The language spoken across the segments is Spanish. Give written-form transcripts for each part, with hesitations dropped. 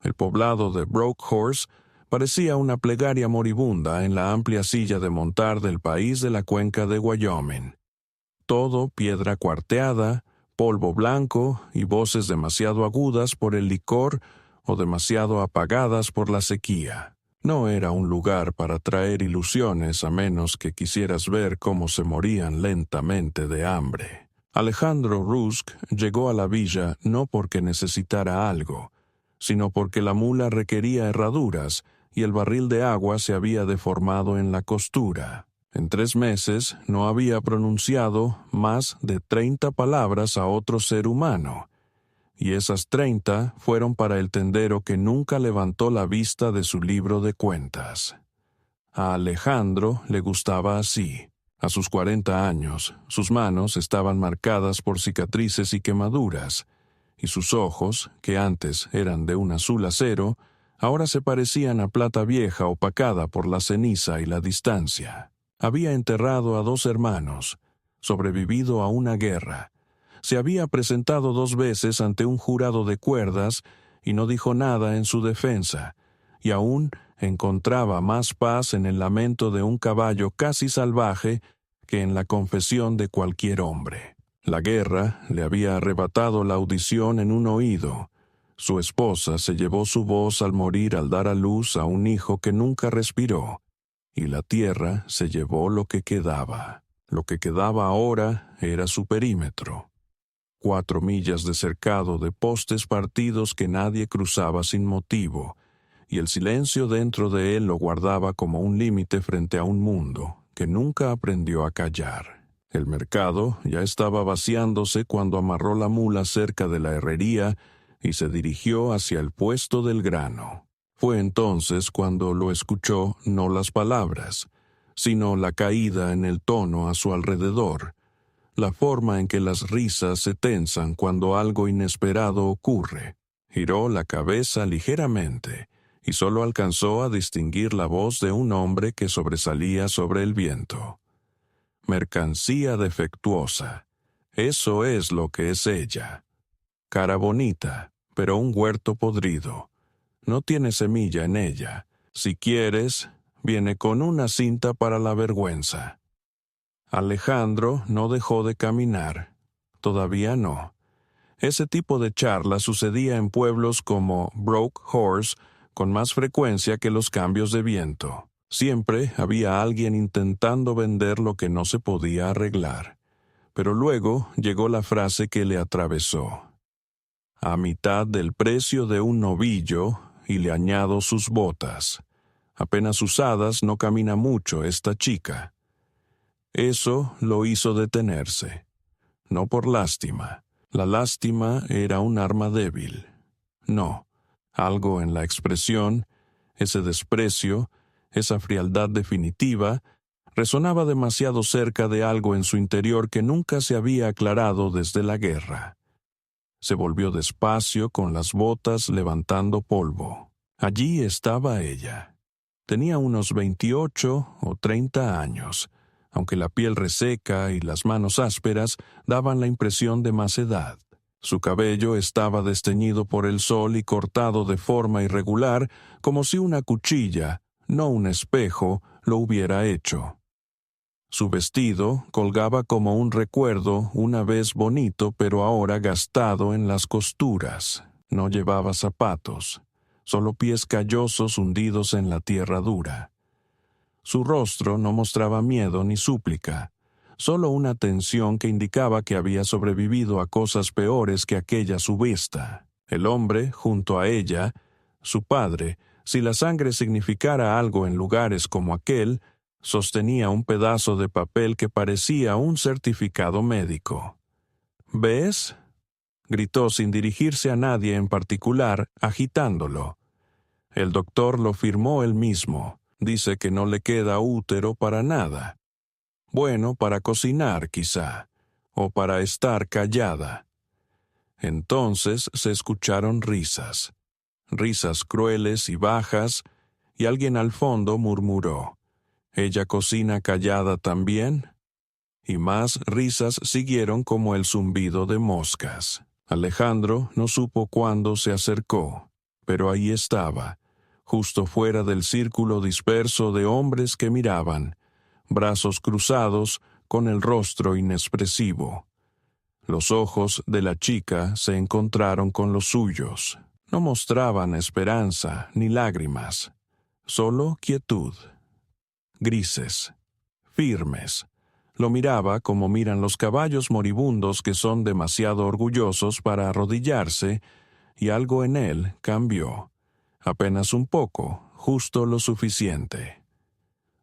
El poblado de Broke parecía una plegaria moribunda en la amplia silla de montar del país de la cuenca de Wyoming. Todo piedra cuarteada, polvo blanco y voces demasiado agudas por el licor o demasiado apagadas por la sequía. No era un lugar para traer ilusiones a menos que quisieras ver cómo se morían lentamente de hambre. Alejandro Rusk llegó a la villa no porque necesitara algo, sino porque la mula requería herraduras y el barril de agua se había deformado en la costura. En 3 meses no había pronunciado más de 30 palabras a otro ser humano, y esas 30 fueron para el tendero que nunca levantó la vista de su libro de cuentas. A Alejandro le gustaba así. A sus 40 años, sus manos estaban marcadas por cicatrices y quemaduras, y sus ojos, que antes eran de un azul acero, ahora se parecían a plata vieja opacada por la ceniza y la distancia. Había enterrado a 2 hermanos, sobrevivido a una guerra. Se había presentado 2 veces ante un jurado de cuerdas y no dijo nada en su defensa, y aún encontraba más paz en el lamento de un caballo casi salvaje que en la confesión de cualquier hombre. La guerra le había arrebatado la audición en un oído. Su esposa se llevó su voz al morir al dar a luz a un hijo que nunca respiró, y la tierra se llevó lo que quedaba. Lo que quedaba ahora era su perímetro. 4 millas de cercado de postes partidos que nadie cruzaba sin motivo, y el silencio dentro de él lo guardaba como un límite frente a un mundo que nunca aprendió a callar. El mercado ya estaba vaciándose cuando amarró la mula cerca de la herrería y se dirigió hacia el puesto del grano. Fue entonces cuando lo escuchó no las palabras, sino la caída en el tono a su alrededor, la forma en que las risas se tensan cuando algo inesperado ocurre. Giró la cabeza ligeramente y solo alcanzó a distinguir la voz de un hombre que sobresalía sobre el viento. Mercancía defectuosa. Eso es lo que es ella. Cara bonita, pero un huerto podrido. No tiene semilla en ella. Si quieres, viene con una cinta para la vergüenza. Alejandro no dejó de caminar. Todavía no. Ese tipo de charla sucedía en pueblos como Broke con más frecuencia que los cambios de viento. Siempre había alguien intentando vender lo que no se podía arreglar. Pero luego llegó la frase que le atravesó. A mitad del precio de un novillo, y le añado sus botas. Apenas usadas no camina mucho esta chica. Eso lo hizo detenerse. No por lástima. La lástima era un arma débil. No. Algo en la expresión, ese desprecio, esa frialdad definitiva, resonaba demasiado cerca de algo en su interior que nunca se había aclarado desde la guerra. Se volvió despacio con las botas levantando polvo. Allí estaba ella. Tenía unos 28 o 30 años, aunque la piel reseca y las manos ásperas daban la impresión de más edad. Su cabello estaba desteñido por el sol y cortado de forma irregular, como si una cuchilla, no un espejo, lo hubiera hecho. Su vestido colgaba como un recuerdo, una vez bonito pero ahora gastado en las costuras. No llevaba zapatos, solo pies callosos hundidos en la tierra dura. Su rostro no mostraba miedo ni súplica, solo una tensión que indicaba que había sobrevivido a cosas peores que aquella su vista. El hombre, junto a ella, su padre, si la sangre significara algo en lugares como aquel, sostenía un pedazo de papel que parecía un certificado médico. ¿Ves?, gritó sin dirigirse a nadie en particular, agitándolo. El doctor lo firmó él mismo. Dice que no le queda útero para nada. Bueno, para cocinar, quizá, o para estar callada. Entonces se escucharon risas crueles y bajas, y alguien al fondo murmuró: ¿Ella cocina callada también? Y más risas siguieron como el zumbido de moscas. Alejandro no supo cuándo se acercó. pero ahí estaba, justo fuera del círculo disperso de hombres que miraban, brazos cruzados, con el rostro inexpresivo. Los ojos de la chica se encontraron con los suyos. No mostraban esperanza ni lágrimas, solo quietud. Grises, firmes. Lo miraba como miran los caballos moribundos que son demasiado orgullosos para arrodillarse, y algo en él cambió. Apenas un poco, justo lo suficiente.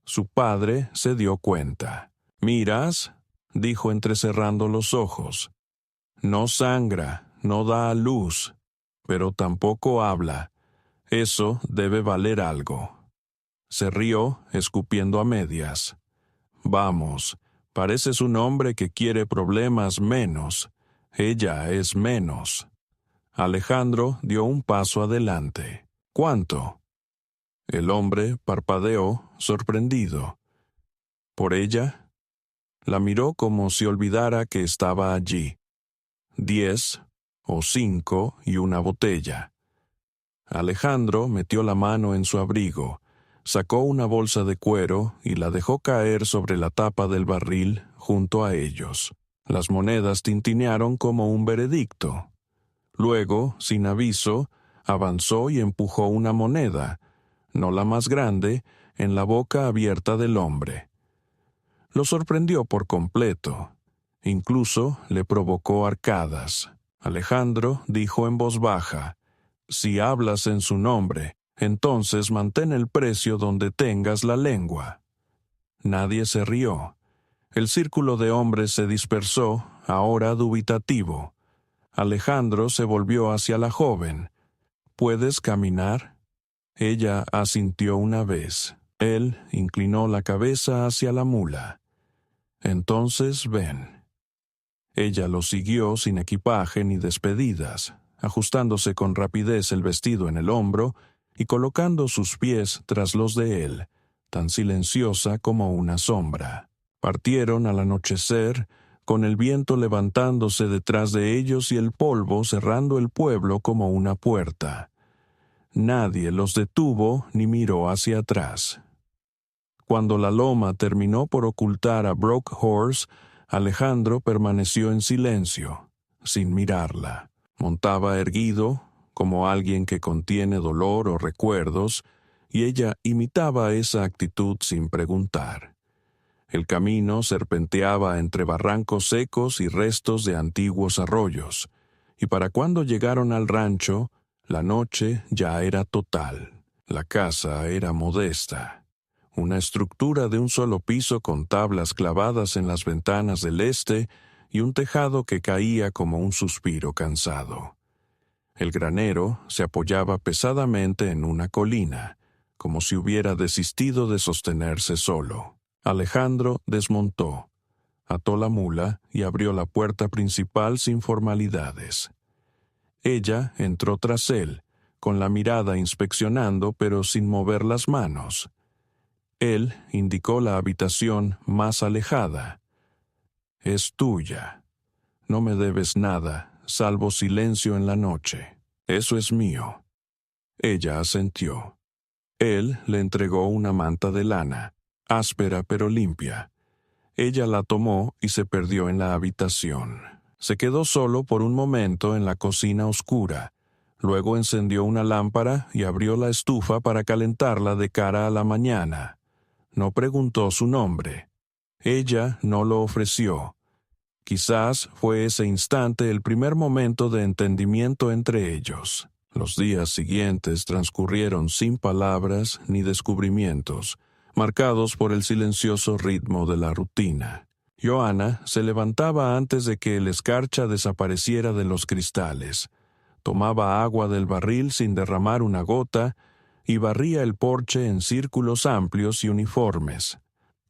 Su padre se dio cuenta. «¿Miras?», dijo entrecerrando los ojos. «No sangra, no da a luz, pero tampoco habla. Eso debe valer algo». Se rió, escupiendo a medias. «Vamos, pareces un hombre que quiere problemas menos. Ella es menos». Alejandro dio un paso adelante. «¿Cuánto?». El hombre parpadeó, sorprendido. «¿Por ella?». La miró como si olvidara que estaba allí. 10 o 5 y una botella. Alejandro metió la mano en su abrigo, sacó una bolsa de cuero y la dejó caer sobre la tapa del barril junto a ellos. Las monedas tintinearon como un veredicto. Luego, sin aviso, avanzó y empujó una moneda, no la más grande, en la boca abierta del hombre. Lo sorprendió por completo. Incluso le provocó arcadas. Alejandro dijo en voz baja: «Si hablas en su nombre, entonces mantén el precio donde tengas la lengua». Nadie se rió. El círculo de hombres se dispersó, ahora dubitativo. Alejandro se volvió hacia la joven. «¿Puedes caminar?». Ella asintió una vez. Él inclinó la cabeza hacia la mula. «Entonces ven». Ella lo siguió sin equipaje ni despedidas, ajustándose con rapidez el vestido en el hombro y colocando sus pies tras los de él, tan silenciosa como una sombra. Partieron al anochecer, con el viento levantándose detrás de ellos y el polvo cerrando el pueblo como una puerta. Nadie los detuvo ni miró hacia atrás. Cuando la loma terminó por ocultar a Broke Horse, Alejandro permaneció en silencio, sin mirarla. Montaba erguido, como alguien que contiene dolor o recuerdos, y ella imitaba esa actitud sin preguntar. El camino serpenteaba entre barrancos secos y restos de antiguos arroyos, y para cuando llegaron al rancho, la noche ya era total. La casa era modesta. Una estructura de un solo piso con tablas clavadas en las ventanas del este y un tejado que caía como un suspiro cansado. El granero se apoyaba pesadamente en una colina, como si hubiera desistido de sostenerse solo. Alejandro desmontó, ató la mula y abrió la puerta principal sin formalidades. Ella entró tras él, con la mirada inspeccionando pero sin mover las manos. Él indicó la habitación más alejada. «Es tuya. No me debes nada, salvo silencio en la noche. Eso es mío». Ella asintió. Él le entregó una manta de lana, áspera pero limpia. Ella la tomó y se perdió en la habitación. Se quedó solo por un momento en la cocina oscura. Luego encendió una lámpara y abrió la estufa para calentarla de cara a la mañana. No preguntó su nombre. Ella no lo ofreció. Quizás fue ese instante el primer momento de entendimiento entre ellos. Los días siguientes transcurrieron sin palabras ni descubrimientos, marcados por el silencioso ritmo de la rutina. Johanna se levantaba antes de que el escarcha desapareciera de los cristales, tomaba agua del barril sin derramar una gota y barría el porche en círculos amplios y uniformes,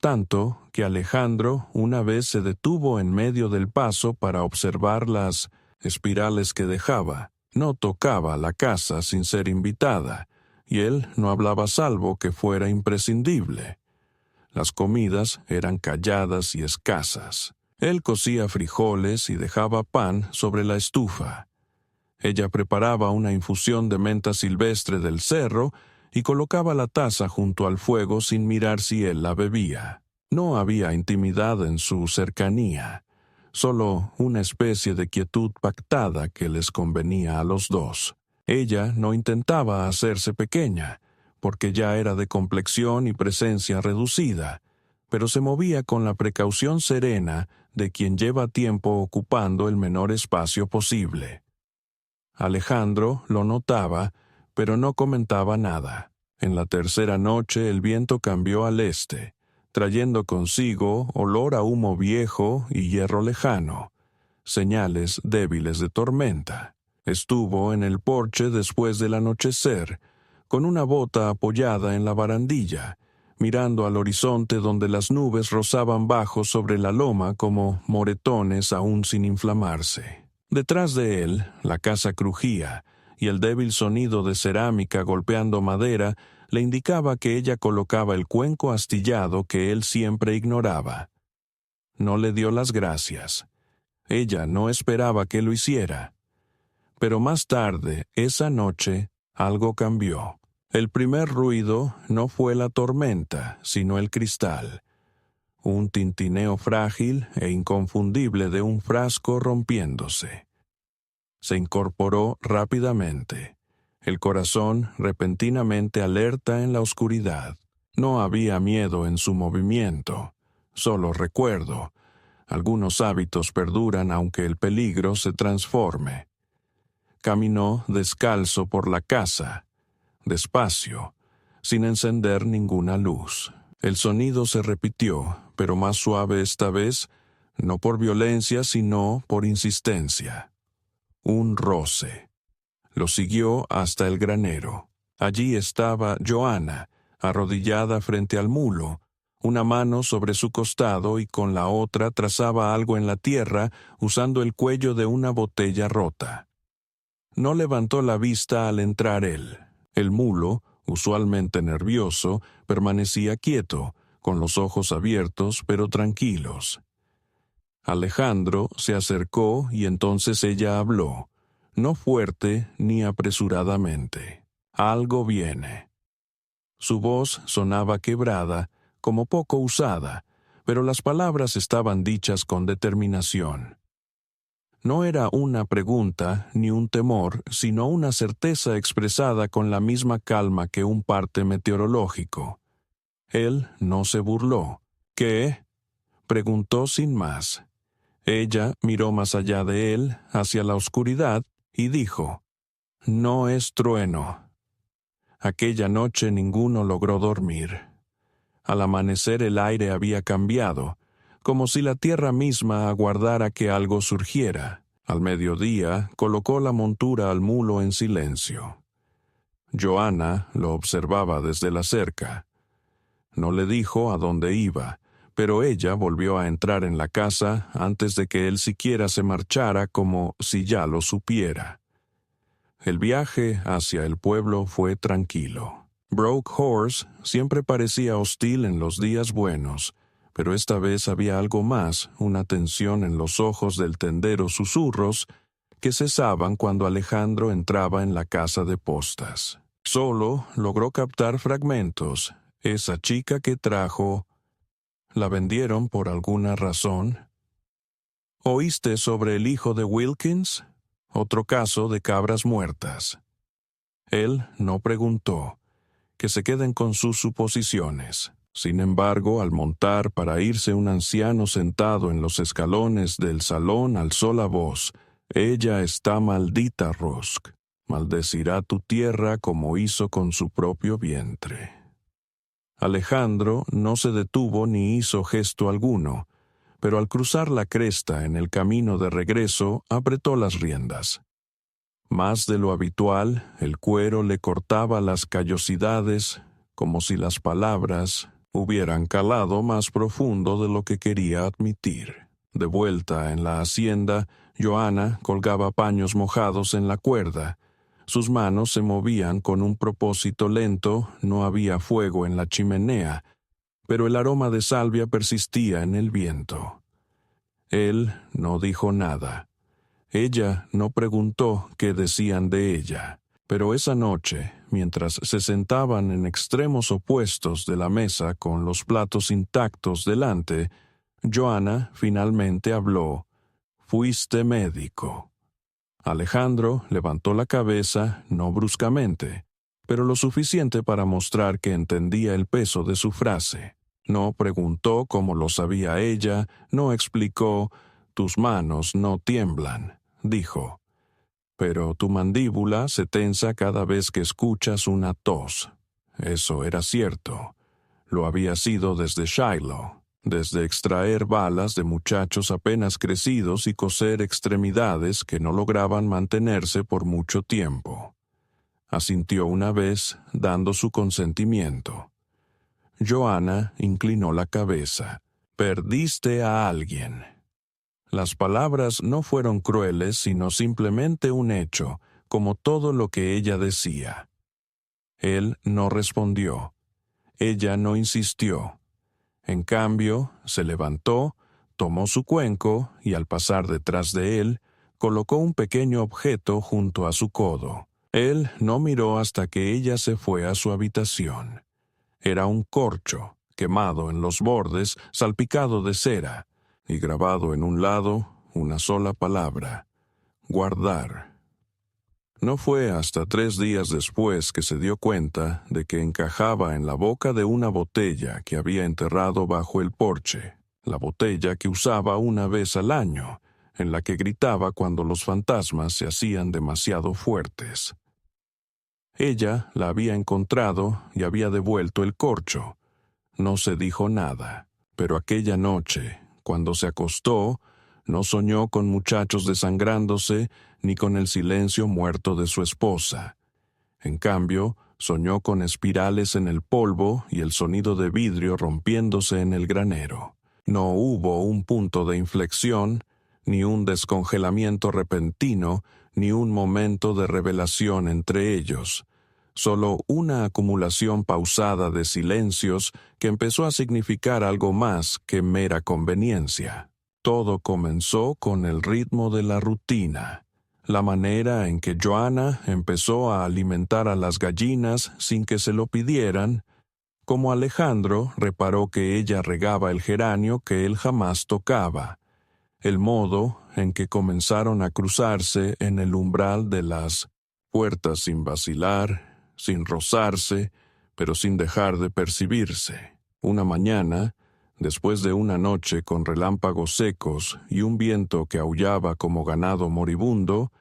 tanto que Alejandro una vez se detuvo en medio del paso para observar las espirales que dejaba. No tocaba la casa sin ser invitada, y él no hablaba salvo que fuera imprescindible. Las comidas eran calladas y escasas. Él cocía frijoles y dejaba pan sobre la estufa. Ella preparaba una infusión de menta silvestre del cerro y colocaba la taza junto al fuego sin mirar si él la bebía. No había intimidad en su cercanía, solo una especie de quietud pactada que les convenía a los dos. Ella no intentaba hacerse pequeña, porque ya era de complexión y presencia reducida, pero se movía con la precaución serena de quien lleva tiempo ocupando el menor espacio posible. Alejandro lo notaba, pero no comentaba nada. En la tercera noche el viento cambió al este, trayendo consigo olor a humo viejo y hierro lejano, señales débiles de tormenta. Estuvo en el porche después del anochecer, con una bota apoyada en la barandilla, mirando al horizonte donde las nubes rozaban bajo sobre la loma como moretones aún sin inflamarse. Detrás de él, la casa crujía, y el débil sonido de cerámica golpeando madera le indicaba que ella colocaba el cuenco astillado que él siempre ignoraba. No le dio las gracias. Ella no esperaba que lo hiciera. Pero más tarde, esa noche, algo cambió. El primer ruido no fue la tormenta, sino el cristal. Un tintineo frágil e inconfundible de un frasco rompiéndose. Se incorporó rápidamente, el corazón repentinamente alerta en la oscuridad. No había miedo en su movimiento, solo recuerdo. Algunos hábitos perduran aunque el peligro se transforme. Caminó descalzo por la casa, despacio, sin encender ninguna luz. El sonido se repitió, pero más suave esta vez, no por violencia, sino por insistencia. Un roce. Lo siguió hasta el granero. Allí estaba Johanna, arrodillada frente al mulo, una mano sobre su costado y con la otra trazaba algo en la tierra usando el cuello de una botella rota. No levantó la vista al entrar él. El mulo, usualmente nervioso, permanecía quieto, con los ojos abiertos pero tranquilos. Alejandro se acercó y entonces ella habló, no fuerte ni apresuradamente. Algo viene. Su voz sonaba quebrada, como poco usada, pero las palabras estaban dichas con determinación. No era una pregunta ni un temor, sino una certeza expresada con la misma calma que un parte meteorológico. Él no se burló. ¿Qué? Preguntó sin más. Ella miró más allá de él, hacia la oscuridad, y dijo, «No es trueno». Aquella noche ninguno logró dormir. Al amanecer el aire había cambiado, como si la tierra misma aguardara que algo surgiera. Al mediodía colocó la montura al mulo en silencio. Johanna lo observaba desde la cerca. No le dijo a dónde iba, pero ella volvió a entrar en la casa antes de que él siquiera se marchara, como si ya lo supiera. El viaje hacia el pueblo fue tranquilo. Broke Horse siempre parecía hostil en los días buenos, pero esta vez había algo más, una tensión en los ojos del tendero susurros que cesaban cuando Alejandro entraba en la casa de postas. Solo logró captar fragmentos. Esa chica que trajo, ¿la vendieron por alguna razón? ¿Oíste sobre el hijo de Wilkins? Otro caso de cabras muertas. Él no preguntó. Que se queden con sus suposiciones. Sin embargo, al montar para irse un anciano sentado en los escalones del salón alzó la voz. «Ella está maldita, Rusk. Maldecirá tu tierra como hizo con su propio vientre». Alejandro no se detuvo ni hizo gesto alguno, pero al cruzar la cresta en el camino de regreso apretó las riendas. Más de lo habitual, el cuero le cortaba las callosidades, como si las palabras hubieran calado más profundo de lo que quería admitir. De vuelta en la hacienda, Johanna colgaba paños mojados en la cuerda. Sus manos se movían con un propósito lento, no había fuego en la chimenea, pero el aroma de salvia persistía en el viento. Él no dijo nada. Ella no preguntó qué decían de ella, pero esa noche, mientras se sentaban en extremos opuestos de la mesa con los platos intactos delante, Joanna finalmente habló. «Fuiste médico». Alejandro levantó la cabeza, no bruscamente, pero lo suficiente para mostrar que entendía el peso de su frase. No preguntó cómo lo sabía ella, no explicó, «Tus manos no tiemblan», dijo. «Pero tu mandíbula se tensa cada vez que escuchas una tos». Eso era cierto. Lo había sido desde Shiloh, desde extraer balas de muchachos apenas crecidos y coser extremidades que no lograban mantenerse por mucho tiempo. Asintió una vez, dando su consentimiento. Joanna inclinó la cabeza. «Perdiste a alguien». Las palabras no fueron crueles, sino simplemente un hecho, como todo lo que ella decía. Él no respondió. Ella no insistió. En cambio, se levantó, tomó su cuenco y al pasar detrás de él, colocó un pequeño objeto junto a su codo. Él no miró hasta que ella se fue a su habitación. Era un corcho, quemado en los bordes, salpicado de cera, y grabado en un lado una sola palabra: guardar. No fue hasta 3 días después que se dio cuenta de que encajaba en la boca de una botella que había enterrado bajo el porche, la botella que usaba una vez al año, en la que gritaba cuando los fantasmas se hacían demasiado fuertes. Ella la había encontrado y había devuelto el corcho. No se dijo nada, pero aquella noche, cuando se acostó, no soñó con muchachos desangrándose ni con el silencio muerto de su esposa. En cambio, soñó con espirales en el polvo y el sonido de vidrio rompiéndose en el granero. No hubo un punto de inflexión, ni un descongelamiento repentino, ni un momento de revelación entre ellos. Solo una acumulación pausada de silencios que empezó a significar algo más que mera conveniencia. Todo comenzó con el ritmo de la rutina, la manera en que Joanna empezó a alimentar a las gallinas sin que se lo pidieran, como Alejandro reparó que ella regaba el geranio que él jamás tocaba, el modo en que comenzaron a cruzarse en el umbral de las puertas sin vacilar, sin rozarse, pero sin dejar de percibirse. Una mañana, después de una noche con relámpagos secos y un viento que aullaba como ganado moribundo,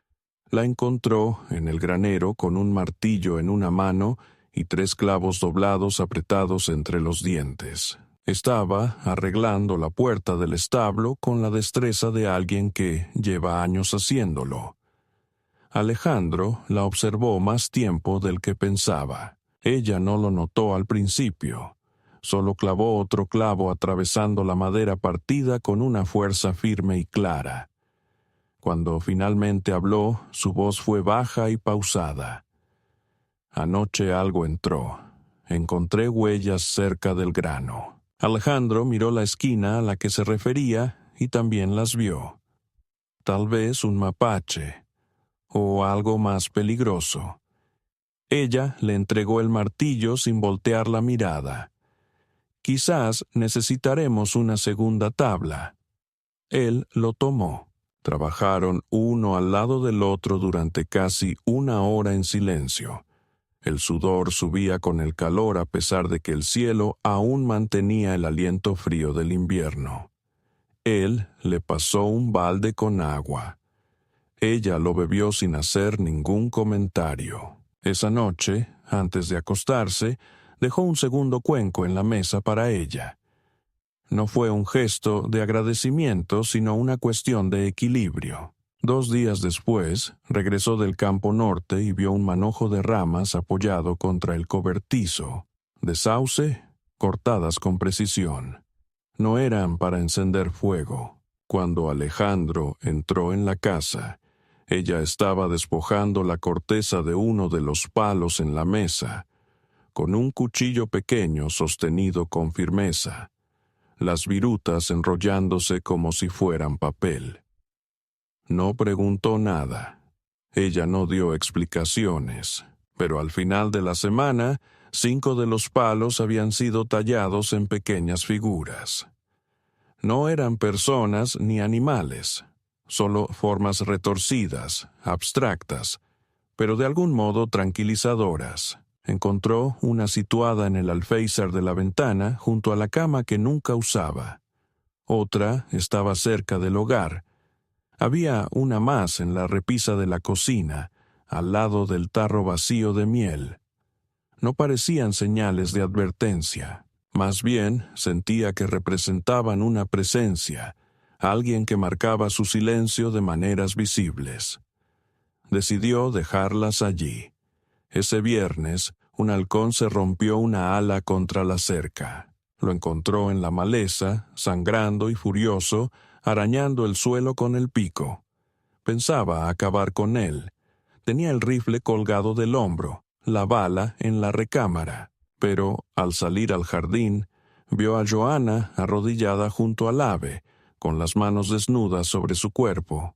la encontró en el granero con un martillo en una mano y 3 clavos doblados apretados entre los dientes. Estaba arreglando la puerta del establo con la destreza de alguien que lleva años haciéndolo. Alejandro la observó más tiempo del que pensaba. Ella no lo notó al principio. Solo clavó otro clavo atravesando la madera partida con una fuerza firme y clara. Cuando finalmente habló, su voz fue baja y pausada. «Anoche algo entró. Encontré huellas cerca del grano». Alejandro miró la esquina a la que se refería y también las vio. Tal vez un mapache, o algo más peligroso. Ella le entregó el martillo sin voltear la mirada. «Quizás necesitaremos una segunda tabla». Él lo tomó. Trabajaron uno al lado del otro durante casi 1 hora en silencio. El sudor subía con el calor a pesar de que el cielo aún mantenía el aliento frío del invierno. Él le pasó un balde con agua. Ella lo bebió sin hacer ningún comentario. Esa noche, antes de acostarse, dejó un segundo cuenco en la mesa para ella. No fue un gesto de agradecimiento, sino una cuestión de equilibrio. 2 días después, regresó del campo norte y vio un manojo de ramas apoyado contra el cobertizo, de sauce, cortadas con precisión. No eran para encender fuego. Cuando Alejandro entró en la casa, ella estaba despojando la corteza de uno de los palos en la mesa, con un cuchillo pequeño sostenido con firmeza, las virutas enrollándose como si fueran papel. No preguntó nada. Ella no dio explicaciones, pero al final de la semana, 5 de los palos habían sido tallados en pequeñas figuras. No eran personas ni animales, solo formas retorcidas, abstractas, pero de algún modo tranquilizadoras. Encontró una situada en el alféizar de la ventana junto a la cama que nunca usaba. Otra estaba cerca del hogar. Había una más en la repisa de la cocina, al lado del tarro vacío de miel. No parecían señales de advertencia. Más bien, sentía que representaban una presencia, alguien que marcaba su silencio de maneras visibles. Decidió dejarlas allí. Ese viernes, un halcón se rompió una ala contra la cerca. Lo encontró en la maleza, sangrando y furioso, arañando el suelo con el pico. Pensaba acabar con él. Tenía el rifle colgado del hombro, la bala en la recámara, pero al salir al jardín, vio a Joanna arrodillada junto al ave, con las manos desnudas sobre su cuerpo.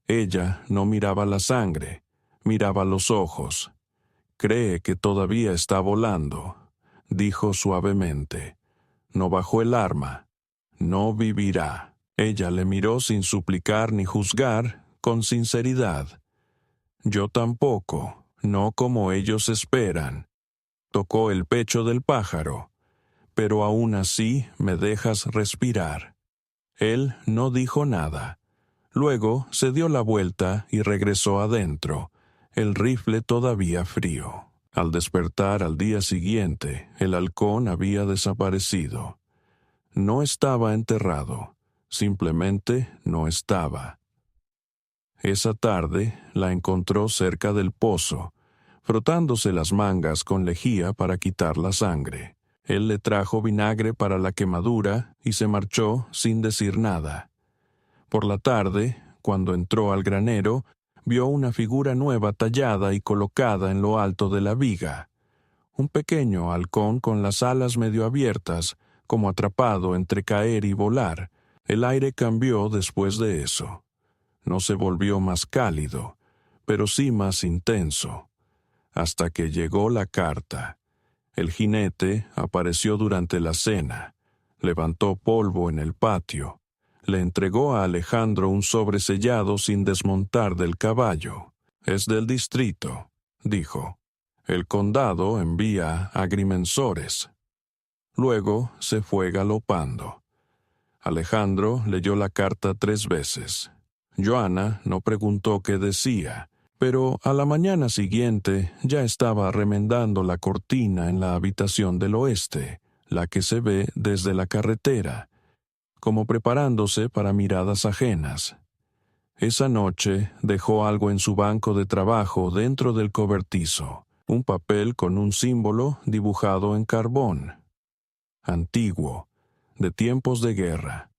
Ella no miraba la sangre, miraba los ojos. «Cree que todavía está volando», dijo suavemente. No bajó el arma. No vivirá. Ella le miró sin suplicar ni juzgar, con sinceridad. «Yo tampoco, no como ellos esperan». Tocó el pecho del pájaro. «Pero aún así me dejas respirar». Él no dijo nada. Luego se dio la vuelta y regresó adentro, el rifle todavía frío. Al despertar al día siguiente, el halcón había desaparecido. No estaba enterrado, simplemente no estaba. Esa tarde la encontró cerca del pozo, frotándose las mangas con lejía para quitar la sangre. Él le trajo vinagre para la quemadura y se marchó sin decir nada. Por la tarde, cuando entró al granero, vio una figura nueva tallada y colocada en lo alto de la viga. Un pequeño halcón con las alas medio abiertas, como atrapado entre caer y volar. El aire cambió después de eso. No se volvió más cálido, pero sí más intenso. Hasta que llegó la carta. El jinete apareció durante la cena. Levantó polvo en el patio. Le entregó a Alejandro un sobre sellado sin desmontar del caballo. «Es del distrito», dijo. «El condado envía agrimensores». Luego se fue galopando. Alejandro leyó la carta 3 veces. Joanna no preguntó qué decía, pero a la mañana siguiente ya estaba remendando la cortina en la habitación del oeste, la que se ve desde la carretera, como preparándose para miradas ajenas. Esa noche dejó algo en su banco de trabajo dentro del cobertizo, un papel con un símbolo dibujado en carbón. Antiguo, de tiempos de guerra.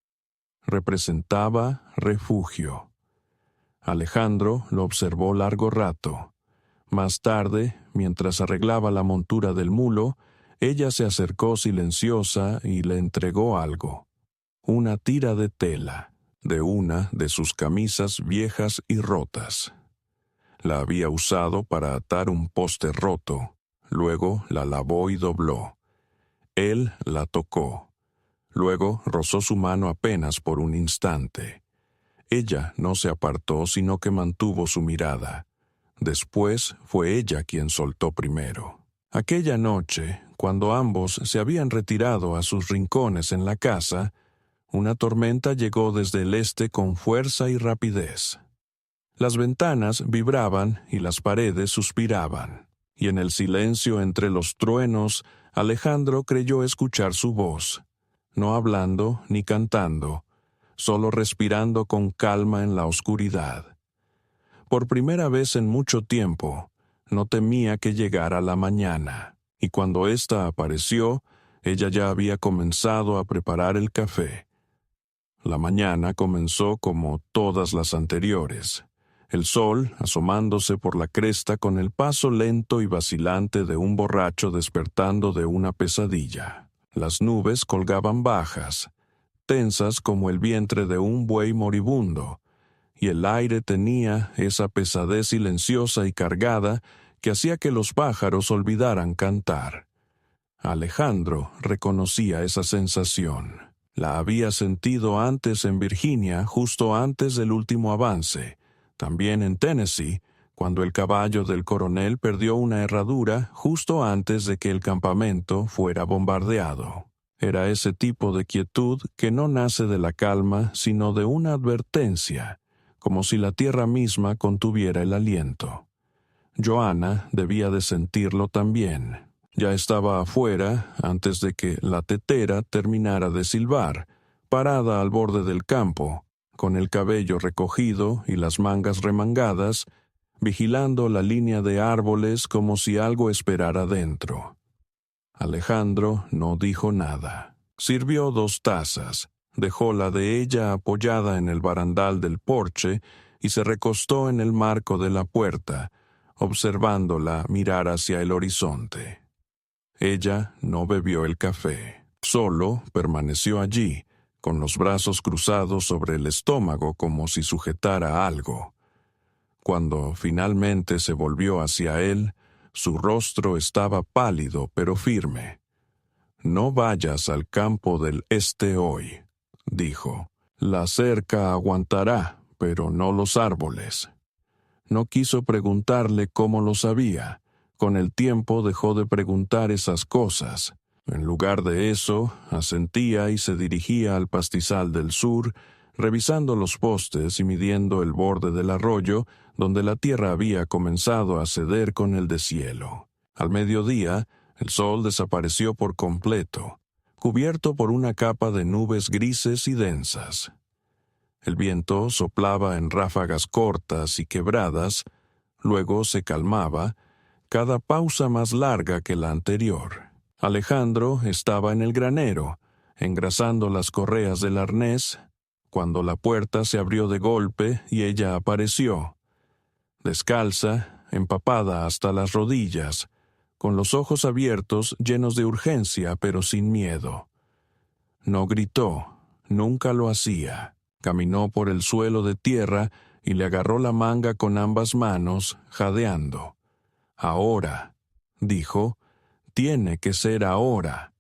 Representaba refugio. Alejandro lo observó largo rato. Más tarde, mientras arreglaba la montura del mulo, ella se acercó silenciosa y le entregó algo. Una tira de tela, de una de sus camisas viejas y rotas. La había usado para atar un poste roto, luego la lavó y dobló. Él la tocó. Luego rozó su mano apenas por un instante. Ella no se apartó, sino que mantuvo su mirada. Después fue ella quien soltó primero. Aquella noche, cuando ambos se habían retirado a sus rincones en la casa, una tormenta llegó desde el este con fuerza y rapidez. Las ventanas vibraban y las paredes suspiraban, y en el silencio entre los truenos, Alejandro creyó escuchar su voz, no hablando ni cantando, solo respirando con calma en la oscuridad. Por primera vez en mucho tiempo, no temía que llegara la mañana, y cuando ésta apareció, ella ya había comenzado a preparar el café. La mañana comenzó como todas las anteriores, el sol asomándose por la cresta con el paso lento y vacilante de un borracho despertando de una pesadilla. Las nubes colgaban bajas, tensas como el vientre de un buey moribundo, y el aire tenía esa pesadez silenciosa y cargada que hacía que los pájaros olvidaran cantar. Alejandro reconocía esa sensación. La había sentido antes en Virginia, justo antes del último avance, también en Tennessee, cuando el caballo del coronel perdió una herradura justo antes de que el campamento fuera bombardeado. Era ese tipo de quietud que no nace de la calma, sino de una advertencia, como si la tierra misma contuviera el aliento. Joanna debía de sentirlo también. Ya estaba afuera antes de que la tetera terminara de silbar, parada al borde del campo, con el cabello recogido y las mangas remangadas, vigilando la línea de árboles como si algo esperara dentro. Alejandro no dijo nada. Sirvió 2 tazas, dejó la de ella apoyada en el barandal del porche y se recostó en el marco de la puerta, observándola mirar hacia el horizonte. Ella no bebió el café, solo permaneció allí, con los brazos cruzados sobre el estómago como si sujetara algo. Cuando finalmente se volvió hacia él, su rostro estaba pálido pero firme. «No vayas al campo del este hoy», dijo. «La cerca aguantará, pero no los árboles». No quiso preguntarle cómo lo sabía. Con el tiempo dejó de preguntar esas cosas. En lugar de eso, asentía y se dirigía al pastizal del sur, revisando los postes y midiendo el borde del arroyo, donde la tierra había comenzado a ceder con el deshielo. Al mediodía, el sol desapareció por completo, cubierto por una capa de nubes grises y densas. El viento soplaba en ráfagas cortas y quebradas, luego se calmaba, cada pausa más larga que la anterior. Alejandro estaba en el granero, engrasando las correas del arnés, cuando la puerta se abrió de golpe y ella apareció. Descalza, empapada hasta las rodillas, con los ojos abiertos, llenos de urgencia pero sin miedo. No gritó, nunca lo hacía. Caminó por el suelo de tierra y le agarró la manga con ambas manos, jadeando. «Ahora», dijo, «tiene que ser ahora».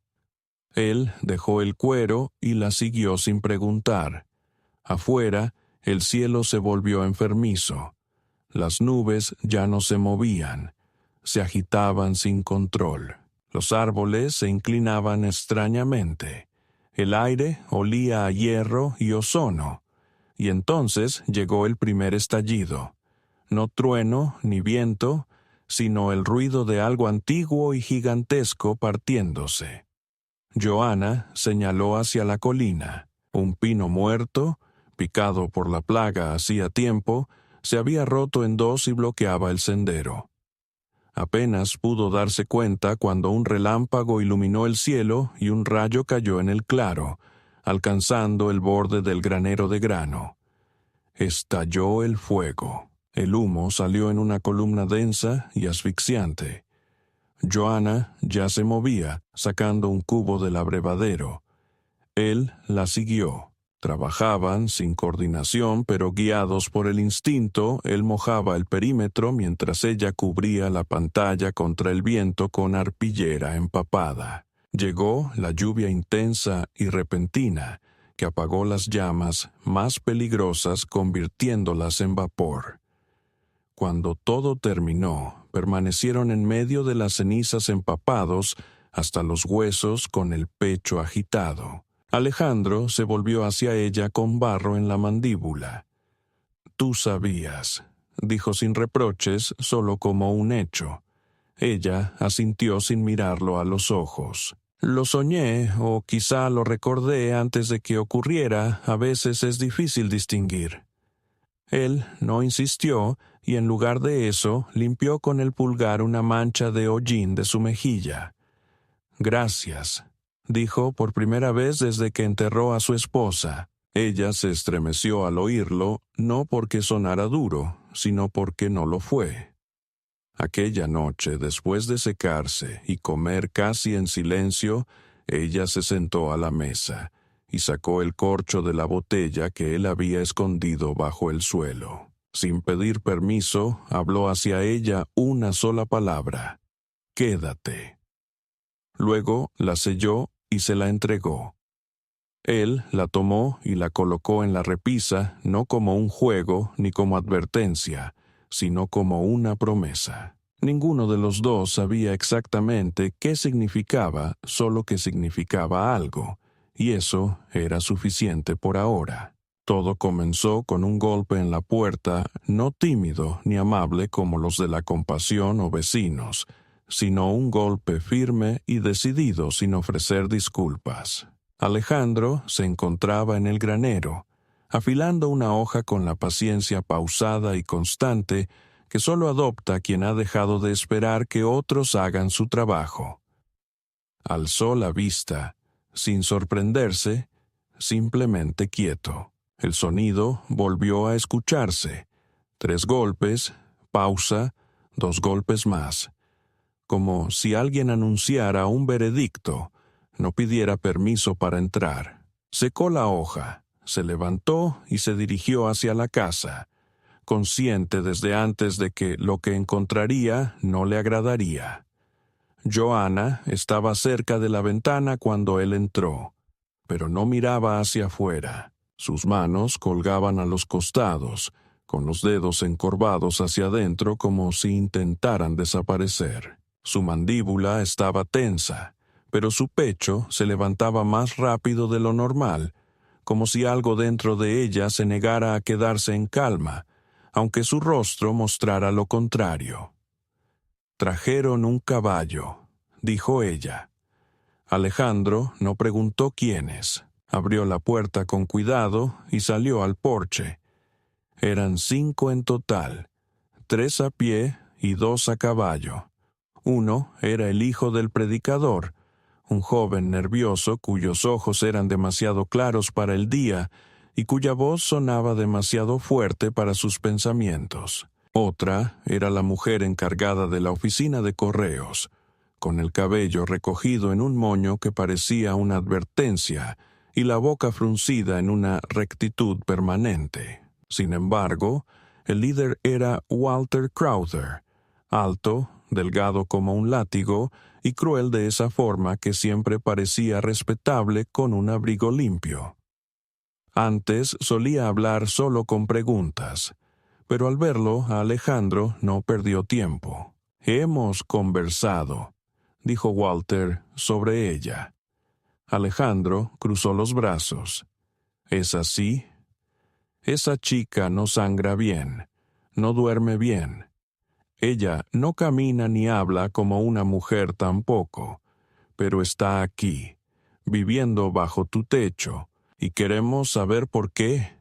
Él dejó el cuero y la siguió sin preguntar. Afuera, el cielo se volvió enfermizo. Las nubes ya no se movían, se agitaban sin control. Los árboles se inclinaban extrañamente. El aire olía a hierro y ozono. Y entonces llegó el primer estallido. No trueno ni viento, sino el ruido de algo antiguo y gigantesco partiéndose. Joanna señaló hacia la colina. Un pino muerto, picado por la plaga hacía tiempo, se había roto en 2 y bloqueaba el sendero. Apenas pudo darse cuenta cuando un relámpago iluminó el cielo y un rayo cayó en el claro, alcanzando el borde del granero de grano. Estalló el fuego. El humo salió en una columna densa y asfixiante. Joanna ya se movía, sacando un cubo del abrevadero. Él la siguió. Trabajaban sin coordinación, pero guiados por el instinto, él mojaba el perímetro mientras ella cubría la pantalla contra el viento con arpillera empapada. Llegó la lluvia intensa y repentina, que apagó las llamas más peligrosas convirtiéndolas en vapor. Cuando todo terminó, permanecieron en medio de las cenizas empapados hasta los huesos con el pecho agitado. Alejandro se volvió hacia ella con barro en la mandíbula. «Tú sabías», dijo sin reproches, solo como un hecho. Ella asintió sin mirarlo a los ojos. «Lo soñé, o quizá lo recordé antes de que ocurriera, a veces es difícil distinguir». Él no insistió, y en lugar de eso, limpió con el pulgar una mancha de hollín de su mejilla. «Gracias», dijo por primera vez desde que enterró a su esposa. Ella se estremeció al oírlo, no porque sonara duro, sino porque no lo fue. Aquella noche, después de secarse y comer casi en silencio, ella se sentó a la mesa, y sacó el corcho de la botella que él había escondido bajo el suelo. Sin pedir permiso, habló hacia ella una sola palabra: «Quédate». Luego la selló y se la entregó. Él la tomó y la colocó en la repisa, no como un juego ni como advertencia, sino como una promesa. Ninguno de los dos sabía exactamente qué significaba, solo que significaba algo, y eso era suficiente por ahora. Todo comenzó con un golpe en la puerta, no tímido ni amable como los de la compasión o vecinos, sino un golpe firme y decidido sin ofrecer disculpas. Alejandro se encontraba en el granero, afilando una hoja con la paciencia pausada y constante que solo adopta quien ha dejado de esperar que otros hagan su trabajo. Alzó la vista, sin sorprenderse, simplemente quieto. El sonido volvió a escucharse. 3 golpes, pausa, 2 golpes más. Como si alguien anunciara un veredicto, no pidiera permiso para entrar. Secó la hoja, se levantó y se dirigió hacia la casa, consciente desde antes de que lo que encontraría no le agradaría. Joanna estaba cerca de la ventana cuando él entró, pero no miraba hacia afuera. Sus manos colgaban a los costados, con los dedos encorvados hacia adentro como si intentaran desaparecer. Su mandíbula estaba tensa, pero su pecho se levantaba más rápido de lo normal, como si algo dentro de ella se negara a quedarse en calma, aunque su rostro mostrara lo contrario. «Trajeron un caballo», dijo ella. Alejandro no preguntó quiénes. Abrió la puerta con cuidado y salió al porche. Eran 5 en total, 3 a pie y 2 a caballo. Uno era el hijo del predicador, un joven nervioso cuyos ojos eran demasiado claros para el día y cuya voz sonaba demasiado fuerte para sus pensamientos. Otra era la mujer encargada de la oficina de correos, con el cabello recogido en un moño que parecía una advertencia y la boca fruncida en una rectitud permanente. Sin embargo, el líder era Walter Crowther, alto, delgado como un látigo y cruel de esa forma que siempre parecía respetable con un abrigo limpio. Antes solía hablar solo con preguntas, pero al verlo a Alejandro no perdió tiempo. «Hemos conversado», dijo Walter sobre ella. Alejandro cruzó los brazos. «¿Es así? Esa chica no sangra bien, no duerme bien. Ella no camina ni habla como una mujer tampoco, pero está aquí, viviendo bajo tu techo, y queremos saber por qué».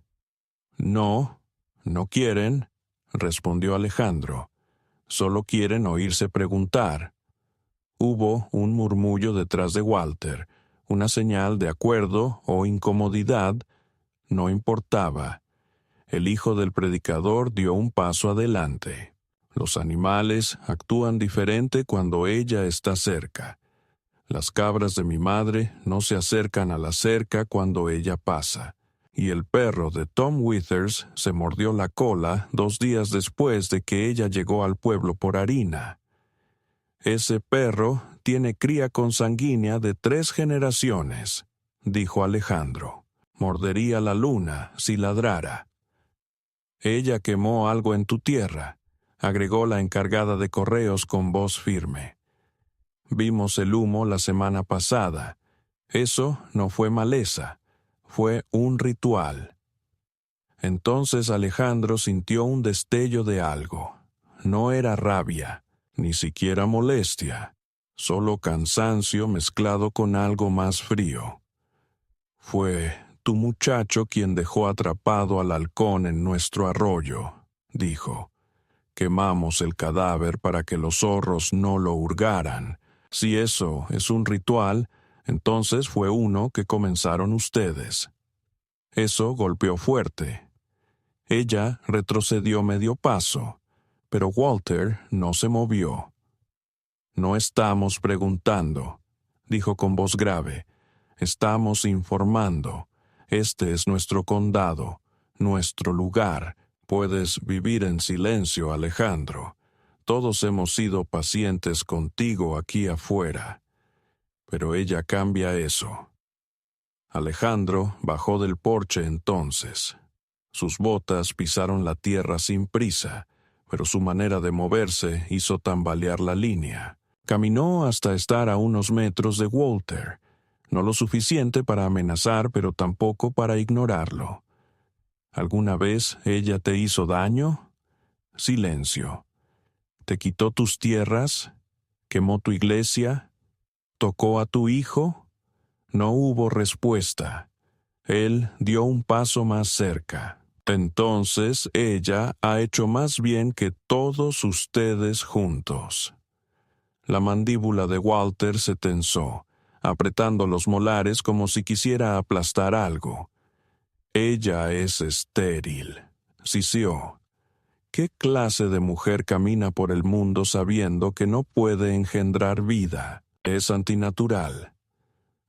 «No, no quieren», respondió Alejandro. «Solo quieren oírse preguntar». Hubo un murmullo detrás de Walter, una señal de acuerdo o incomodidad, no importaba. El hijo del predicador dio un paso adelante. «Los animales actúan diferente cuando ella está cerca. Las cabras de mi madre no se acercan a la cerca cuando ella pasa. Y el perro de Tom Withers se mordió la cola 2 días después de que ella llegó al pueblo por harina. Ese perro tiene cría consanguínea de 3 generaciones», dijo Alejandro. «Mordería la luna si ladrara». «Ella quemó algo en tu tierra», agregó la encargada de correos con voz firme. «Vimos el humo la semana pasada. Eso no fue maleza, fue un ritual». Entonces Alejandro sintió un destello de algo. No era rabia, ni siquiera molestia, solo cansancio mezclado con algo más frío. «Fue tu muchacho quien dejó atrapado al halcón en nuestro arroyo», dijo. «Quemamos el cadáver para que los zorros no lo hurgaran. Si eso es un ritual, entonces fue uno que comenzaron ustedes». Eso golpeó fuerte. Ella retrocedió medio paso, pero Walter no se movió. «No estamos preguntando», dijo con voz grave. Estamos informando. Este es nuestro condado, nuestro lugar. Puedes vivir en silencio, Alejandro. Todos hemos sido pacientes contigo aquí afuera. Pero ella cambia eso. Alejandro bajó del porche entonces. Sus botas pisaron la tierra sin prisa, pero su manera de moverse hizo tambalear la línea. Caminó hasta estar a unos metros de Walter, no lo suficiente para amenazar, pero tampoco para ignorarlo. ¿Alguna vez ella te hizo daño? Silencio. ¿Te quitó tus tierras? ¿Quemó tu iglesia? ¿Tocó a tu hijo? No hubo respuesta. Él dio un paso más cerca. Entonces ella ha hecho más bien que todos ustedes juntos. La mandíbula de Walter se tensó, apretando los molares como si quisiera aplastar algo. Ella es estéril, sisió. ¿Qué clase de mujer camina por el mundo sabiendo que no puede engendrar vida? Es antinatural.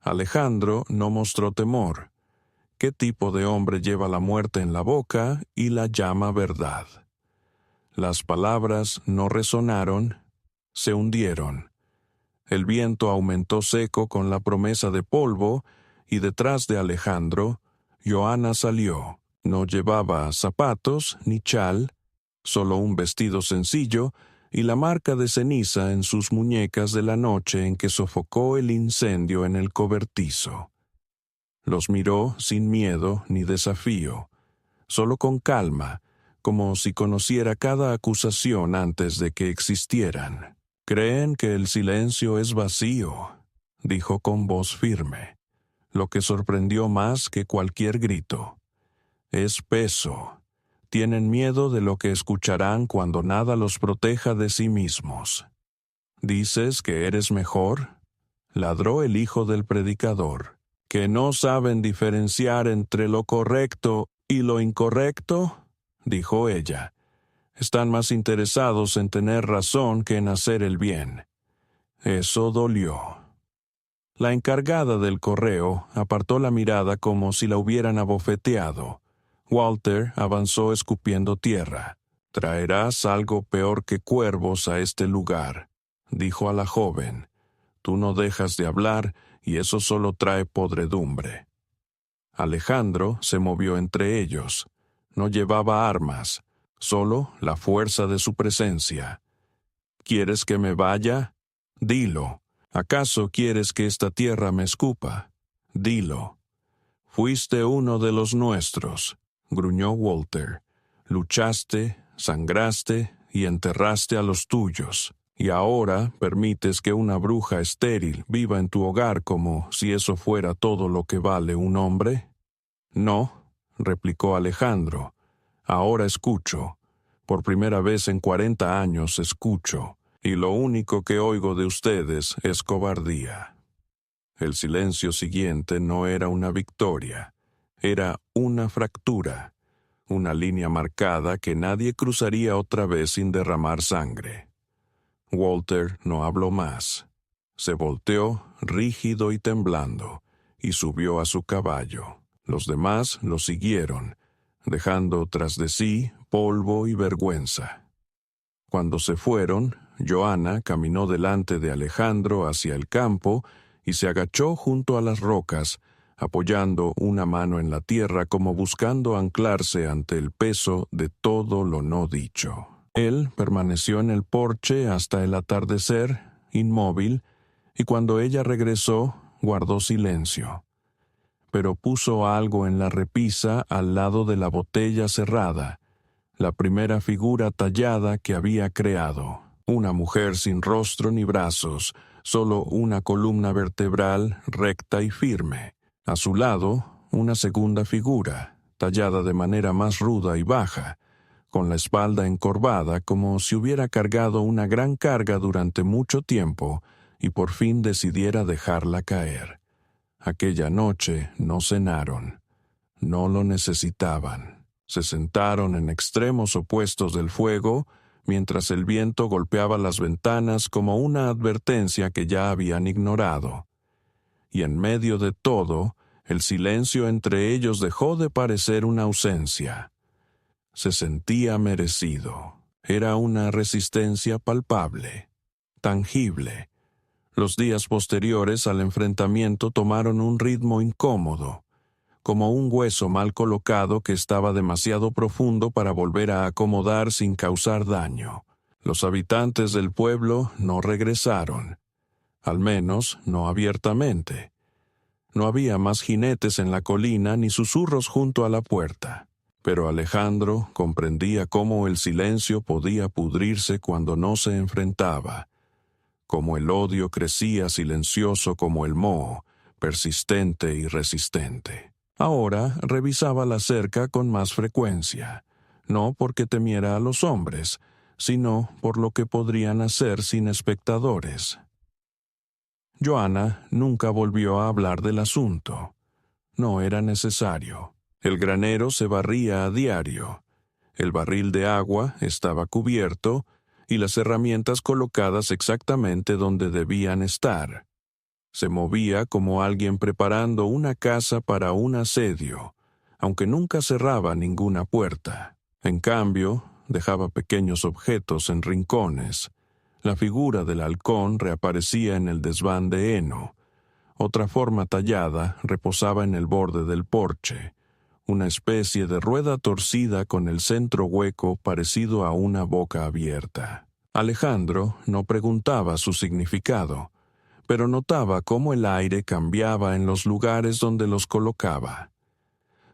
Alejandro no mostró temor. ¿Qué tipo de hombre lleva la muerte en la boca y la llama verdad? Las palabras no resonaron, se hundieron. El viento aumentó seco con la promesa de polvo, y detrás de Alejandro, Johanna salió. No llevaba zapatos ni chal, solo un vestido sencillo y la marca de ceniza en sus muñecas de la noche en que sofocó el incendio en el cobertizo. Los miró sin miedo ni desafío, solo con calma, como si conociera cada acusación antes de que existieran. «Creen que el silencio es vacío», dijo con voz firme, lo que sorprendió más que cualquier grito. «Es peso. Tienen miedo de lo que escucharán cuando nada los proteja de sí mismos». «¿Dices que eres mejor?», ladró el hijo del predicador. «¿Que no saben diferenciar entre lo correcto y lo incorrecto?», dijo ella. «Están más interesados en tener razón que en hacer el bien». Eso dolió. La encargada del correo apartó la mirada como si la hubieran abofeteado. Walter avanzó escupiendo tierra. «Traerás algo peor que cuervos a este lugar», dijo a la joven. «Tú no dejas de hablar y eso solo trae podredumbre». Alejandro se movió entre ellos. No llevaba armas, solo la fuerza de su presencia. «¿Quieres que me vaya? Dilo. ¿Acaso quieres que esta tierra me escupa? Dilo». «Fuiste uno de los nuestros», gruñó Walter. «Luchaste, sangraste y enterraste a los tuyos. Y ahora permites que una bruja estéril viva en tu hogar como si eso fuera todo lo que vale un hombre». «No», replicó Alejandro. «Ahora escucho. Por primera vez en 40 años escucho. Y lo único que oigo de ustedes es cobardía». El silencio siguiente no era una victoria. Era una fractura. Una línea marcada que nadie cruzaría otra vez sin derramar sangre. Walter no habló más. Se volteó, rígido y temblando, y subió a su caballo. Los demás lo siguieron, dejando tras de sí polvo y vergüenza. Cuando se fueron, Johanna caminó delante de Alejandro hacia el campo y se agachó junto a las rocas, apoyando una mano en la tierra como buscando anclarse ante el peso de todo lo no dicho. Él permaneció en el porche hasta el atardecer, inmóvil, y cuando ella regresó, guardó silencio. Pero puso algo en la repisa al lado de la botella cerrada, la primera figura tallada que había creado. Una mujer sin rostro ni brazos, solo una columna vertebral recta y firme. A su lado, una segunda figura, tallada de manera más ruda y baja, con la espalda encorvada como si hubiera cargado una gran carga durante mucho tiempo y por fin decidiera dejarla caer. Aquella noche no cenaron. No lo necesitaban. Se sentaron en extremos opuestos del fuego, mientras el viento golpeaba las ventanas como una advertencia que ya habían ignorado. y en medio de todo, el silencio entre ellos dejó de parecer una ausencia. Se sentía merecido. Era una resistencia palpable, tangible. Los días posteriores al enfrentamiento tomaron un ritmo incómodo, como un hueso mal colocado que estaba demasiado profundo para volver a acomodar sin causar daño. Los habitantes del pueblo no regresaron, al menos no abiertamente. No había más jinetes en la colina ni susurros junto a la puerta, pero Alejandro comprendía cómo el silencio podía pudrirse cuando no se enfrentaba, cómo el odio crecía silencioso como el moho, persistente y resistente. Ahora revisaba la cerca con más frecuencia, no porque temiera a los hombres, sino por lo que podrían hacer sin espectadores. Joanna nunca volvió a hablar del asunto. No era necesario. El granero se barría a diario. El barril de agua estaba cubierto y las herramientas colocadas exactamente donde debían estar. Se movía como alguien preparando una casa para un asedio, aunque nunca cerraba ninguna puerta. En cambio, dejaba pequeños objetos en rincones. La figura del halcón reaparecía en el desván de heno. Otra forma tallada reposaba en el borde del porche, una especie de rueda torcida con el centro hueco parecido a una boca abierta. Alejandro no preguntaba su significado, pero notaba cómo el aire cambiaba en los lugares donde los colocaba.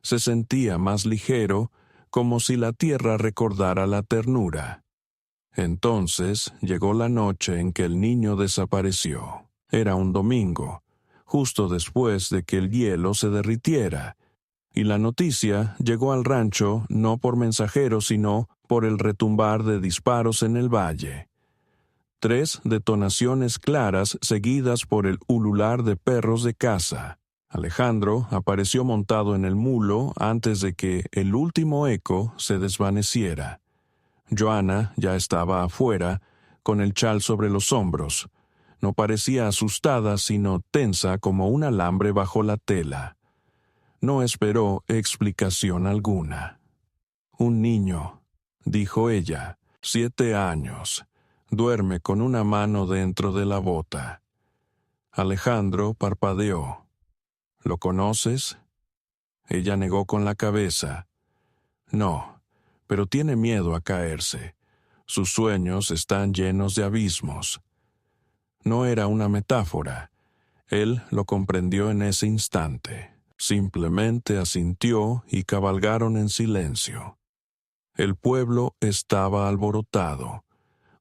Se sentía más ligero, como si la tierra recordara la ternura. Entonces llegó la noche en que el niño desapareció. Era un domingo, justo después de que el hielo se derritiera, y la noticia llegó al rancho no por mensajeros sino por el retumbar de disparos en el valle. 3 detonaciones claras seguidas por el ulular de perros de caza. Alejandro apareció montado en el mulo antes de que el último eco se desvaneciera. Joanna ya estaba afuera, con el chal sobre los hombros. No parecía asustada, sino tensa como un alambre bajo la tela. No esperó explicación alguna. «Un niño», dijo ella, 7 años. Duerme con una mano dentro de la bota. Alejandro parpadeó. «¿Lo conoces?» Ella negó con la cabeza. «No, pero tiene miedo a caerse. Sus sueños están llenos de abismos». No era una metáfora. Él lo comprendió en ese instante. Simplemente asintió y cabalgaron en silencio. El pueblo estaba alborotado.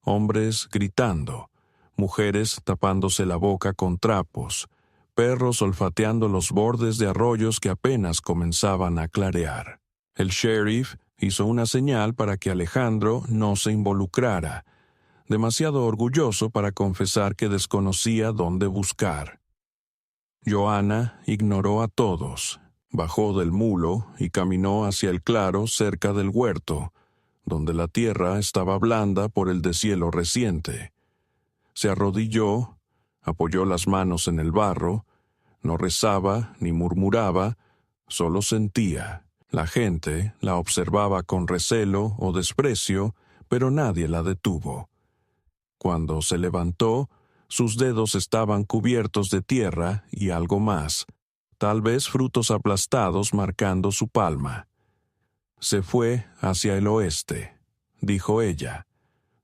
Hombres gritando, mujeres tapándose la boca con trapos, perros olfateando los bordes de arroyos que apenas comenzaban a clarear. El sheriff hizo una señal para que Alejandro no se involucrara, demasiado orgulloso para confesar que desconocía dónde buscar. Joanna ignoró a todos, bajó del mulo y caminó hacia el claro cerca del huerto, donde la tierra estaba blanda por el deshielo reciente. Se arrodilló, apoyó las manos en el barro, no rezaba ni murmuraba, solo sentía. La gente la observaba con recelo o desprecio, pero nadie la detuvo. Cuando se levantó, sus dedos estaban cubiertos de tierra y algo más, tal vez frutos aplastados marcando su palma. Se fue hacia el oeste, dijo ella,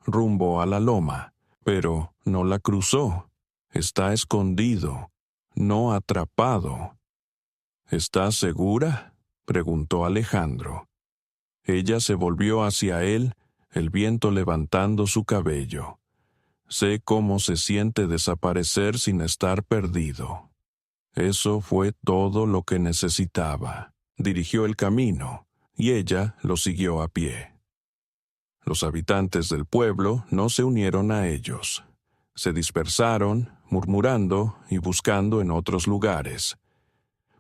rumbo a la loma, pero no la cruzó. Está escondido, no atrapado. ¿Estás segura?, preguntó Alejandro. Ella se volvió hacia él, el viento levantando su cabello. Sé cómo se siente desaparecer sin estar perdido. Eso fue todo lo que necesitaba. Dirigió el camino, y ella lo siguió a pie. Los habitantes del pueblo no se unieron a ellos. Se dispersaron, murmurando y buscando en otros lugares.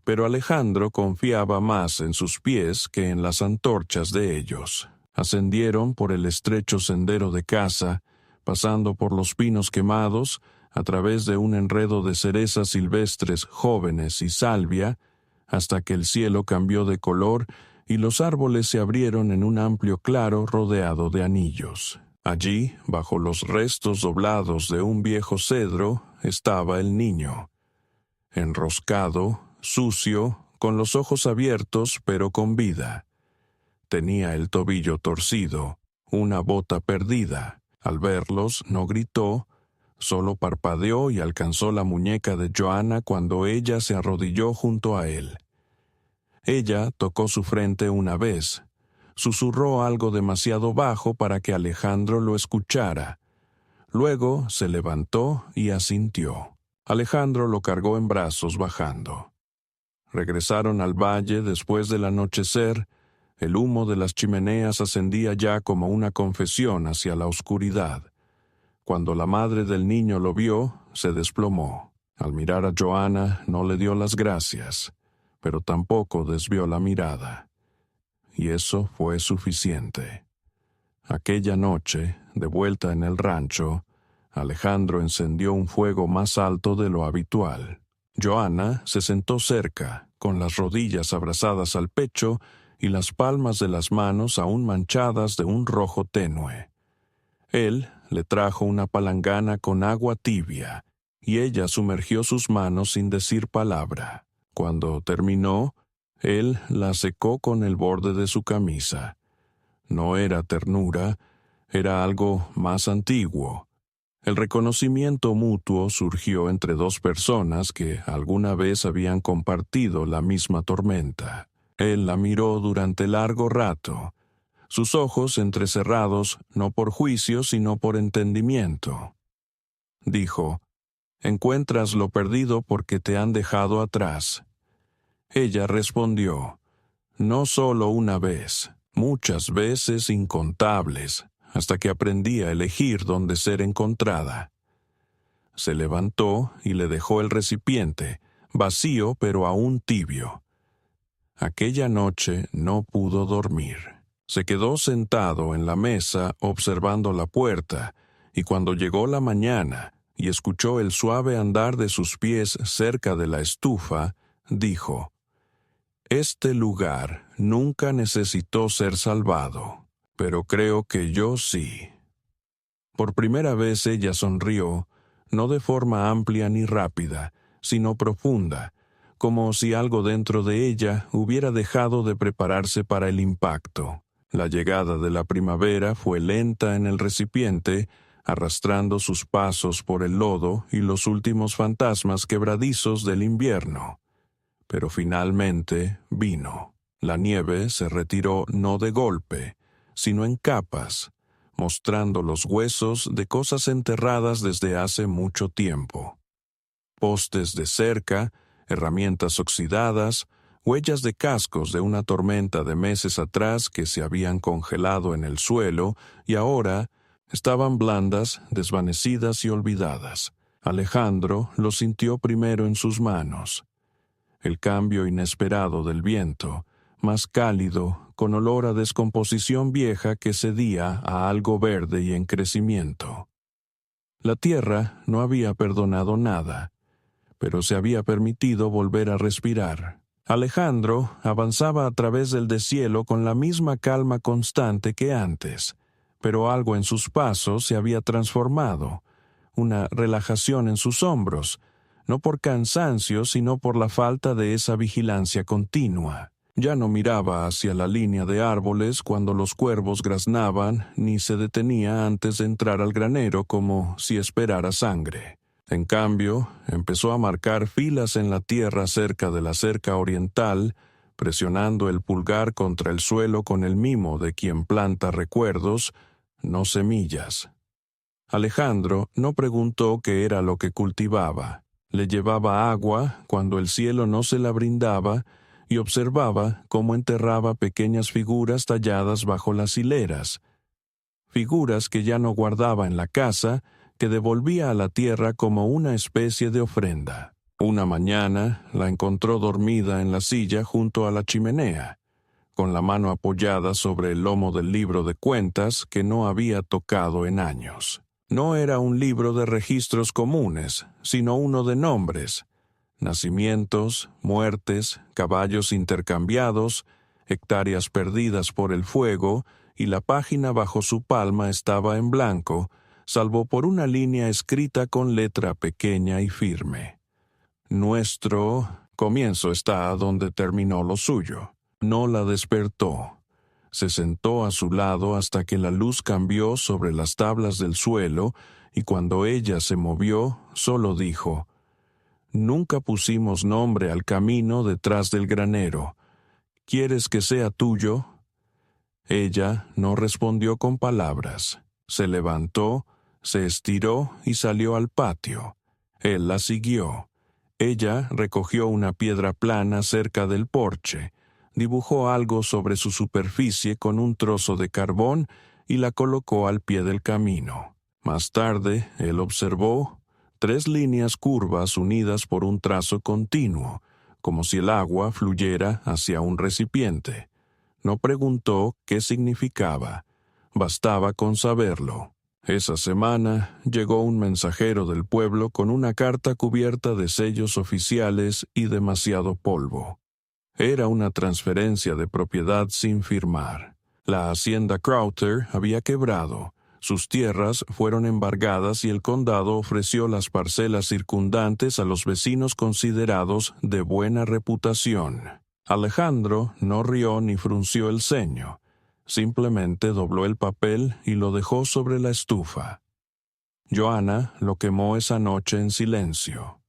Pero Alejandro confiaba más en sus pies que en las antorchas de ellos. Ascendieron por el estrecho sendero de caza, pasando por los pinos quemados, a través de un enredo de cerezas silvestres jóvenes y salvia, hasta que el cielo cambió de color y los árboles se abrieron en un amplio claro rodeado de anillos. Allí, bajo los restos doblados de un viejo cedro, estaba el niño, enroscado, sucio, con los ojos abiertos pero con vida. Tenía el tobillo torcido, una bota perdida. Al verlos, no gritó, solo parpadeó y alcanzó la muñeca de Joanna cuando ella se arrodilló junto a él. Ella tocó su frente una vez, susurró algo demasiado bajo para que Alejandro lo escuchara. Luego se levantó y asintió. Alejandro lo cargó en brazos bajando. Regresaron al valle después del anochecer. El humo de las chimeneas ascendía ya como una confesión hacia la oscuridad. Cuando la madre del niño lo vio, se desplomó. Al mirar a Joanna, no le dio las gracias, pero tampoco desvió la mirada. Y eso fue suficiente. Aquella noche, de vuelta en el rancho, Alejandro encendió un fuego más alto de lo habitual. Joanna se sentó cerca, con las rodillas abrazadas al pecho y las palmas de las manos aún manchadas de un rojo tenue. Él le trajo una palangana con agua tibia, y ella sumergió sus manos sin decir palabra. Cuando terminó, él la secó con el borde de su camisa. No era ternura, era algo más antiguo. El reconocimiento mutuo surgió entre dos personas que alguna vez habían compartido la misma tormenta. Él la miró durante largo rato, sus ojos entrecerrados no por juicio sino por entendimiento. Dijo: «Encuentras lo perdido porque te han dejado atrás». Ella respondió: «No solo una vez, muchas veces incontables, hasta que aprendí a elegir dónde ser encontrada». Se levantó y le dejó el recipiente, vacío pero aún tibio. Aquella noche no pudo dormir. Se quedó sentado en la mesa observando la puerta, y cuando llegó la mañana y escuchó el suave andar de sus pies cerca de la estufa, dijo: «Este lugar nunca necesitó ser salvado, pero creo que yo sí». Por primera vez ella sonrió, no de forma amplia ni rápida, sino profunda, como si algo dentro de ella hubiera dejado de prepararse para el impacto. La llegada de la primavera fue lenta en el recipiente, arrastrando sus pasos por el lodo y los últimos fantasmas quebradizos del invierno. Pero finalmente vino. La nieve se retiró no de golpe, sino en capas, mostrando los huesos de cosas enterradas desde hace mucho tiempo. Postes de cerca, herramientas oxidadas, huellas de cascos de una tormenta de meses atrás que se habían congelado en el suelo y ahora estaban blandas, desvanecidas y olvidadas. Alejandro lo sintió primero en sus manos. El cambio inesperado del viento, más cálido, con olor a descomposición vieja que cedía a algo verde y en crecimiento. La tierra no había perdonado nada, pero se había permitido volver a respirar. Alejandro avanzaba a través del deshielo con la misma calma constante que antes, pero algo en sus pasos se había transformado, una relajación en sus hombros, no por cansancio sino por la falta de esa vigilancia continua. Ya no miraba hacia la línea de árboles cuando los cuervos graznaban, ni se detenía antes de entrar al granero como si esperara sangre. En cambio, empezó a marcar filas en la tierra cerca de la cerca oriental, presionando el pulgar contra el suelo con el mimo de quien planta recuerdos, no semillas. Alejandro no preguntó qué era lo que cultivaba. Le llevaba agua cuando el cielo no se la brindaba y observaba cómo enterraba pequeñas figuras talladas bajo las hileras, figuras que ya no guardaba en la casa, que devolvía a la tierra como una especie de ofrenda. Una mañana la encontró dormida en la silla junto a la chimenea, con la mano apoyada sobre el lomo del libro de cuentas que no había tocado en años. No era un libro de registros comunes, sino uno de nombres, nacimientos, muertes, caballos intercambiados, hectáreas perdidas por el fuego, y la página bajo su palma estaba en blanco, salvo por una línea escrita con letra pequeña y firme. Nuestro comienzo está donde terminó lo suyo. No la despertó. Se sentó a su lado hasta que la luz cambió sobre las tablas del suelo, y cuando ella se movió, solo dijo: «Nunca pusimos nombre al camino detrás del granero. ¿Quieres que sea tuyo?» Ella no respondió con palabras. Se levantó, se estiró y salió al patio. Él la siguió. Ella recogió una piedra plana cerca del porche, dibujó algo sobre su superficie con un trozo de carbón y la colocó al pie del camino. Más tarde, él observó 3 líneas curvas unidas por un trazo continuo, como si el agua fluyera hacia un recipiente. No preguntó qué significaba. Bastaba con saberlo. Esa semana llegó un mensajero del pueblo con una carta cubierta de sellos oficiales y demasiado polvo. Era una transferencia de propiedad sin firmar. La hacienda Crowther había quebrado. Sus tierras fueron embargadas y el condado ofreció las parcelas circundantes a los vecinos considerados de buena reputación. Alejandro no rió ni frunció el ceño. Simplemente dobló el papel y lo dejó sobre la estufa. Joanna lo quemó esa noche en silencio.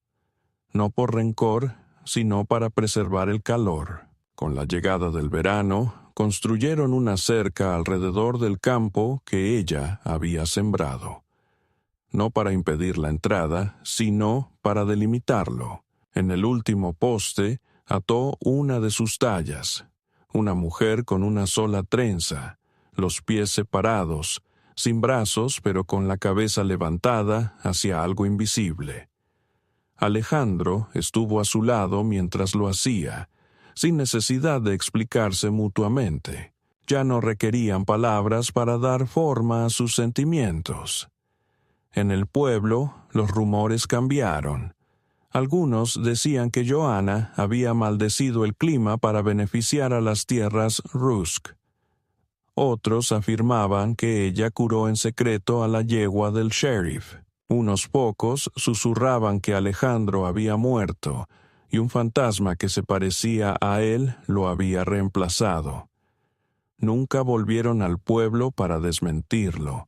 No por rencor, sino para preservar el calor. Con la llegada del verano, construyeron una cerca alrededor del campo que ella había sembrado. No para impedir la entrada, sino para delimitarlo. En el último poste ató una de sus tallas, una mujer con una sola trenza, los pies separados, sin brazos pero con la cabeza levantada hacia algo invisible. Alejandro estuvo a su lado mientras lo hacía, sin necesidad de explicarse mutuamente. Ya no requerían palabras para dar forma a sus sentimientos. En el pueblo, los rumores cambiaron. Algunos decían que Joanna había maldecido el clima para beneficiar a las tierras Rusk. Otros afirmaban que ella curó en secreto a la yegua del sheriff. Unos pocos susurraban que Alejandro había muerto y un fantasma que se parecía a él lo había reemplazado. Nunca volvieron al pueblo para desmentirlo.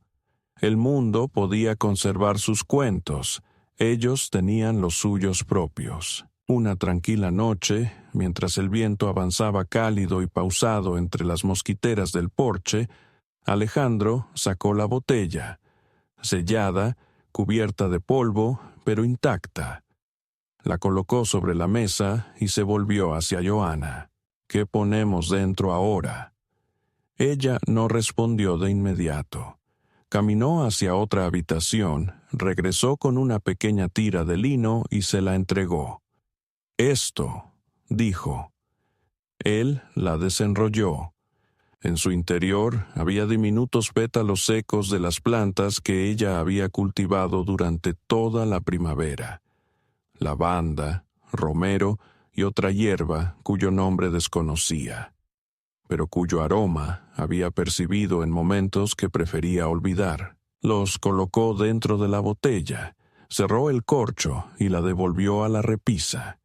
El mundo podía conservar sus cuentos, ellos tenían los suyos propios. Una tranquila noche, mientras el viento avanzaba cálido y pausado entre las mosquiteras del porche, Alejandro sacó la botella, sellada, cubierta de polvo, pero intacta. La colocó sobre la mesa y se volvió hacia Joanna. «¿Qué ponemos dentro ahora?» Ella no respondió de inmediato. Caminó hacia otra habitación, regresó con una pequeña tira de lino y se la entregó. «Esto», dijo. Él la desenrolló. En su interior había diminutos pétalos secos de las plantas que ella había cultivado durante toda la primavera. Lavanda, romero y otra hierba cuyo nombre desconocía, pero cuyo aroma había percibido en momentos que prefería olvidar. Los colocó dentro de la botella, cerró el corcho y la devolvió a la repisa.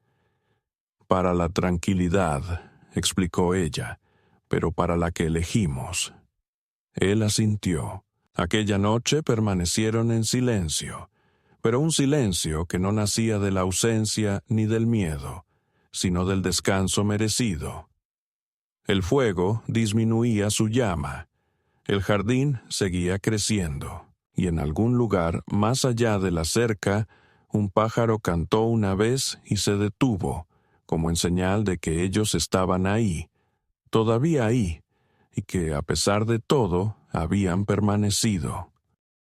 «Para la tranquilidad», explicó ella, «pero para la que elegimos». Él asintió. Aquella noche permanecieron en silencio, pero un silencio que no nacía de la ausencia ni del miedo, sino del descanso merecido. El fuego disminuía su llama. El jardín seguía creciendo, y en algún lugar más allá de la cerca, un pájaro cantó una vez y se detuvo, como en señal de que ellos estaban ahí, todavía ahí, y que a pesar de todo habían permanecido.